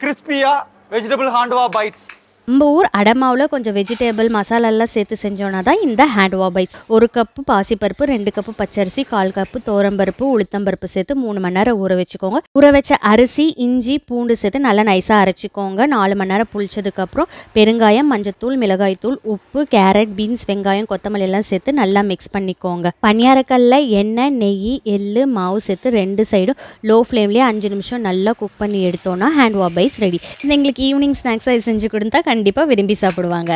கிறிஸ்பியாக vegetable ஹாண்ட்வா bytes. நம்ம ஊர் அடமாவில் கொஞ்சம் வெஜிடேபிள் மசாலாலாம் சேர்த்து செஞ்சோன்னா தான் இந்த ஹேண்ட்வா பைட்ஸ். 1 கப்பு பாசிப்பருப்பு, 2 கப்பு பச்சரிசி, 1/4 கப்பு தோரம்பருப்பு, உளுத்தம்பருப்பு சேர்த்து 3 மணி நேரம் ஊற வச்சுக்கோங்க. ஊற வச்ச அரிசி, இஞ்சி, பூண்டு சேர்த்து நல்லா நைஸாக அரைச்சிக்கோங்க. 4 மணி நேரம் புளிச்சதுக்கப்புறம் பெருங்காயம், மஞ்சத்தூள், மிளகாய்த்தூள், உப்பு, கேரட், பீன்ஸ், வெங்காயம், கொத்தமல்லி எல்லாம் சேர்த்து நல்லா மிக்ஸ் பண்ணிக்கோங்க. பனியாரக்கல்ல எண்ணெய், நெய், எள்ளு, மாவு சேர்த்து 2 சைடும் லோ ஃப்ளேம்லேயே 5 நிமிஷம் நல்லா குக் பண்ணி எடுத்தோன்னா ஹேண்ட்வா பைட்ஸ் ரெடி. இது எங்களுக்கு ஈவினிங் ஸ்நாக்ஸாக செஞ்சு கொடுத்தா கண்டிப்பாக விரும்பி சாப்பிடுவாங்க.